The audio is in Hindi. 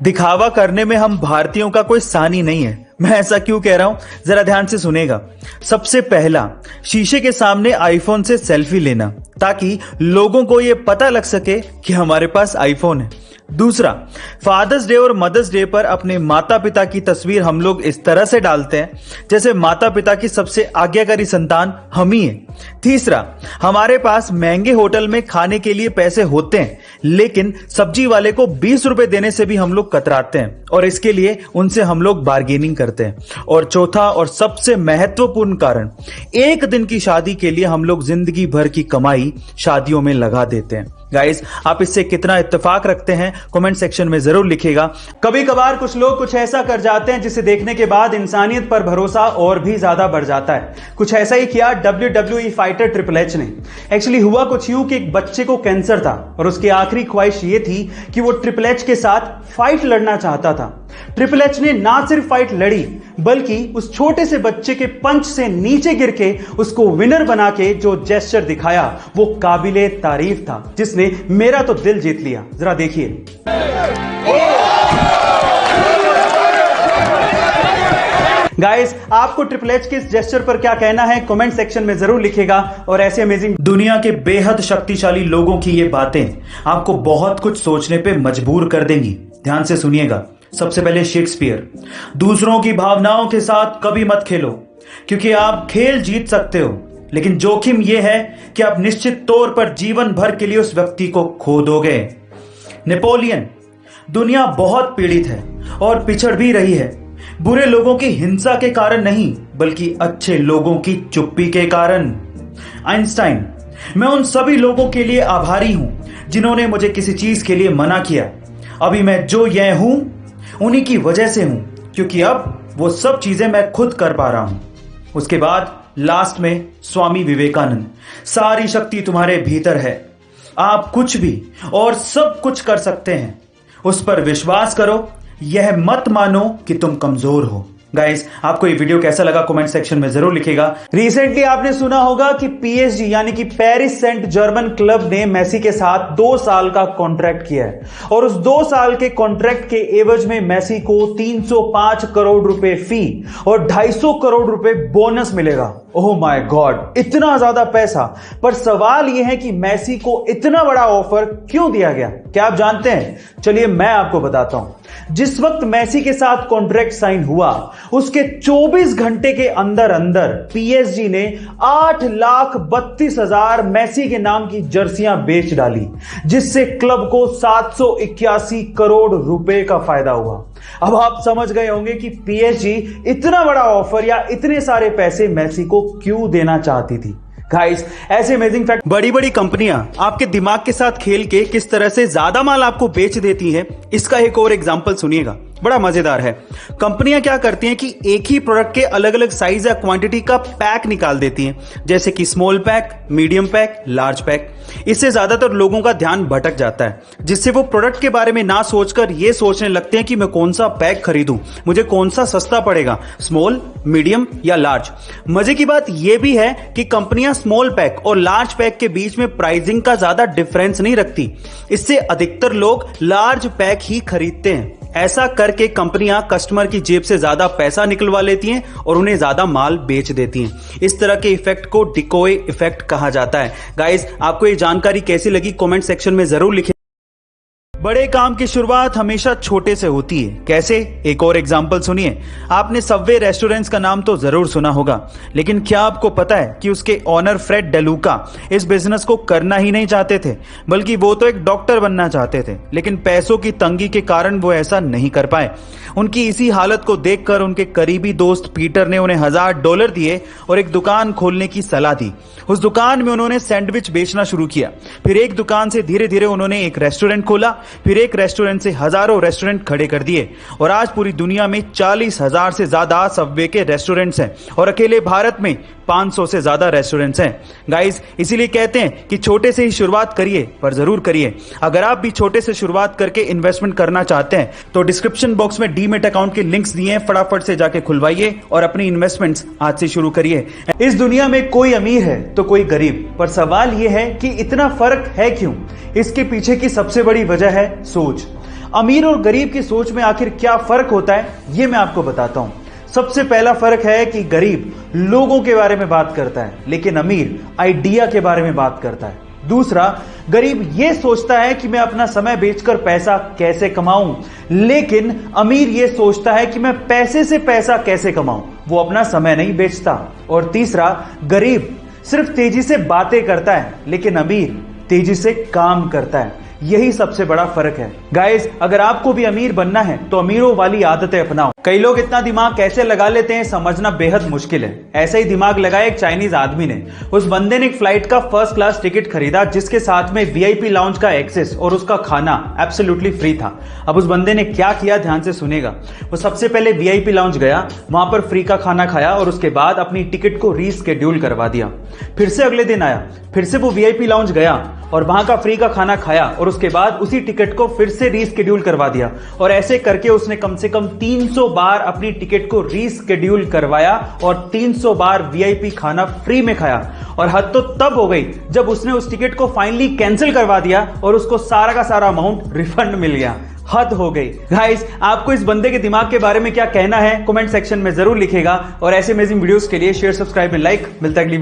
दिखावा करने में हम भारतीयों का कोई सानी नहीं है। मैं ऐसा क्यों कह रहा हूं, जरा ध्यान से सुनेगा। सबसे पहला, शीशे के सामने आईफोन से सेल्फी लेना ताकि लोगों को यह पता लग सके कि हमारे पास आईफोन है। दूसरा, फादर्स डे और मदर्स डे पर अपने माता पिता की तस्वीर हम लोग इस तरह से डालते हैं जैसे माता पिता की सबसे आज्ञाकारी संतान हम ही हैं। तीसरा, हमारे पास महंगे होटल में खाने के लिए पैसे होते हैं लेकिन सब्जी वाले को 20 रुपए देने से भी हम लोग कतराते हैं और इसके लिए उनसे हम लोग बार्गेनिंग करते हैं। और चौथा और सबसे महत्वपूर्ण कारण, एक दिन की शादी के लिए हम लोग जिंदगी भर की कमाई शादियों में लगा देते हैं। गाइस, आप इससे कितना इत्तेफाक रखते हैं कमेंट सेक्शन में जरूर लिखिएगा। कभी कभार कुछ लोग कुछ ऐसा कर जाते हैं जिसे देखने के बाद इंसानियत पर भरोसा और भी ज्यादा बढ़ जाता है। कुछ ऐसा ही किया WWE फाइटर ट्रिपल एच ने। एक्चुअली हुआ कुछ यूं कि एक बच्चे को कैंसर था और उसकी आखिरी ख्वाहिश ये थी कि वो ट्रिपल एच के साथ फाइट लड़ना चाहता था। ट्रिपल एच ने ना सिर्फ फाइट लड़ी बल्कि उस छोटे से बच्चे के पंच से नीचे गिर के उसको विनर बना के जो जेस्चर दिखाया वो काबिले तारीफ था, जिसने मेरा तो दिल जीत लिया। जरा देखिए। गाइस, आपको ट्रिपल एच के इस जेस्चर पर क्या कहना है कमेंट सेक्शन में जरूर लिखिएगा। और ऐसे अमेजिंग दुनिया के बेहद शक्तिशाली लोगों की ये बातें आपको बहुत कुछ सोचने पे मजबूर कर देंगी। ध्यान से सुनिएगा। सबसे पहले शेक्सपियर, दूसरों की भावनाओं के साथ कभी मत खेलो क्योंकि आप खेल जीत सकते हो लेकिन जोखिम यह है कि आप निश्चित तौर पर जीवन भर के लिए उस व्यक्ति को खो दोगे। नेपोलियन, दुनिया बहुत पीड़ित है और पिछड़ भी रही है, बुरे लोगों की हिंसा के कारण नहीं बल्कि अच्छे लोगों की चुप्पी के कारण। आइंस्टाइन, मैं उन सभी लोगों के लिए आभारी हूं जिन्होंने मुझे किसी चीज के लिए मना किया। अभी मैं जो यह हूं उन्हीं की वजह से हूं क्योंकि अब वो सब चीजें मैं खुद कर पा रहा हूं। उसके बाद लास्ट में स्वामी विवेकानंद, सारी शक्ति तुम्हारे भीतर है, आप कुछ भी और सब कुछ कर सकते हैं, उस पर विश्वास करो, यह मत मानो कि तुम कमजोर हो। गाइस, आपको ये वीडियो कैसा लगा कमेंट सेक्शन में जरूर लिखिएगा। रिसेंटली आपने सुना होगा कि PSG यानी कि पेरिस सेंट जर्मन क्लब ने मेसी के साथ 2 साल का कॉन्ट्रैक्ट किया है और उस 2 साल के कॉन्ट्रैक्ट के एवज में मेसी को 305 करोड़ रुपए फी और 250 करोड़ रुपए बोनस मिलेगा। ओह माय गॉड, इतना ज्यादा पैसा। पर सवाल यह है कि मेसी को इतना बड़ा ऑफर क्यों दिया गया? क्या आप जानते हैं? चलिए मैं आपको बताता हूं। जिस वक्त मेसी के साथ कॉन्ट्रैक्ट साइन हुआ उसके 24 घंटे के अंदर अंदर PSG ने 8,32,000 मेसी के नाम की जर्सियां बेच डाली जिससे क्लब को 781 करोड़ रुपए का फायदा हुआ। अब आप समझ गए होंगे कि PSG इतना बड़ा ऑफर या इतने सारे पैसे मेसी को क्यों देना चाहती थी। गाइस, ऐसे अमेजिंग फैक्ट बड़ी बड़ी कंपनियां आपके दिमाग के साथ खेल के किस तरह से ज्यादा माल आपको बेच देती हैं, इसका एक और एग्जांपल सुनिएगा, बड़ा मजेदार है। कंपनियां क्या करती हैं कि एक ही प्रोडक्ट के अलग अलग साइज या क्वांटिटी का पैक निकाल देती हैं, जैसे कि small pack, medium pack, large pack. इससे ज्यादातर लोगों का ध्यान भटक जाता है जिससे वो प्रोडक्ट के बारे में ना सोचकर ये सोचने लगते हैं कि मैं कौन सा पैक खरीदूं, मुझे कौन सा सस्ता पड़ेगा, स्मॉल, मीडियम या लार्ज। मजे की बात यह भी है कि कंपनियां स्मॉल पैक और लार्ज पैक के बीच में प्राइसिंग का ज्यादा डिफरेंस नहीं रखती। इससे अधिकतर लोग लार्ज पैक ही खरीदते हैं। ऐसा करके कंपनियां कस्टमर की जेब से ज्यादा पैसा निकलवा लेती हैं और उन्हें ज्यादा माल बेच देती हैं। इस तरह के इफेक्ट को डिकोय इफेक्ट कहा जाता है। गाइस, आपको ये जानकारी कैसी लगी कमेंट सेक्शन में जरूर लिखें। बड़े काम की शुरुआत हमेशा छोटे से होती है। कैसे? एक और एग्जांपल सुनिए। आपने सबवे रेस्टोरेंट्स का नाम तो जरूर सुना होगा लेकिन क्या आपको पता है कि उसके ऑनर फ्रेड डेलुका इस बिजनेस को करना ही नहीं चाहते थे बल्कि वो तो एक डॉक्टर बनना चाहते थे, लेकिन पैसों की तंगी के कारण वो ऐसा नहीं कर पाए। उनकी इसी हालत को देखकर उनके करीबी दोस्त पीटर ने उन्हें $1000 दिए और एक दुकान खोलने की सलाह दी। उस दुकान में उन्होंने सैंडविच बेचना शुरू किया, फिर एक दुकान से धीरे धीरे उन्होंने एक रेस्टोरेंट खोला, फिर एक रेस्टोरेंट से हजारों रेस्टोरेंट खड़े कर दिए और आज पूरी दुनिया में 40,000 से ज्यादा सबवे के रेस्टोरेंट्स हैं और अकेले भारत में 500 से ज्यादा रेस्टोरेंट्स हैं। गाइस, इसीलिए कहते हैं कि छोटे से ही शुरुआत करिए, पर जरूर करिए। अगर आप भी छोटे से शुरुआत करके इन्वेस्टमेंट करना चाहते हैं तो डिस्क्रिप्शन बॉक्स में डीमैट अकाउंट के लिंक्स दिए हैं, फटाफट से जाके खुलवाइए और अपनी इन्वेस्टमेंट्स आज से शुरू करिए। इस दुनिया में कोई अमीर है तो कोई गरीब, पर सवाल यह है कि इतना फर्क है क्यों? इसके पीछे की सबसे बड़ी वजह है सोच। अमीर और गरीब की सोच में आखिर क्या फर्क होता है, यह मैं आपको बताता हूं। सबसे पहला फर्क है कि गरीब लोगों के बारे में बात करता है, लेकिन अमीर आइडिया के बारे में बात करता है। दूसरा, गरीब यह सोचता है कि मैं अपना समय बेचकर पैसा कैसे कमाऊं, लेकिन अमीर यह सोचता है कि मैं पैसे से पैसा कैसे कमाऊं, वो अपना समय नहीं बेचता। और तीसरा, गरीब सिर्फ तेजी से बातें करता है, लेकिन अमीर तेजी से काम करता है। यही सबसे बड़ा फर्क है। गाइस, अगर आपको भी अमीर बनना है तो अमीरों वाली आदतें अपनाओ। कई लोग इतना दिमाग कैसे लगा लेते हैं समझना बेहद मुश्किल है। ऐसा ही दिमाग लगाया एक चाइनीज आदमी ने। उस बंदे ने एक फ्लाइट का फर्स्ट क्लास टिकट खरीदा, जिसके साथ में वीआईपी लाउंज का एक्सेस और उसका खाना एब्सोल्युटली फ्री था। अब उस बंदे ने क्या किया, ध्यान से सुनेगा। वो सबसे पहले वीआईपी लाउंज गया, वहां पर फ्री का खाना खाया और उसके बाद अपनी टिकट को रीस्केड्यूल करवा दिया। फिर से अगले दिन आया, फिर से वो वीआईपी लाउंज गया और वहां का फ्री का खाना खाया और उसके बाद उसी टिकट को फिर से रीस्केड्यूल करवा दिया। और ऐसे करके उसने कम से कम 300 बार अपनी टिकट को रीस्केड्यूल करवाया और 300 बार वीआईपी खाना फ्री में खाया। और हद तो तब हो गई जब उसने उस टिकट को फाइनली कैंसिल करवा दिया और उसको सारा का सारा अमाउंट रिफंड मिल गया। हद हो गई। गाइस, आपको इस बंदे के दिमाग के बारे में क्या कहना है, कमेंट सेक्शन में जरूर लिखेगा। और ऐसे अमेजिंग वीडियोस के लिए शेयर, सब्सक्राइब एंड लाइक। मिलता है अगली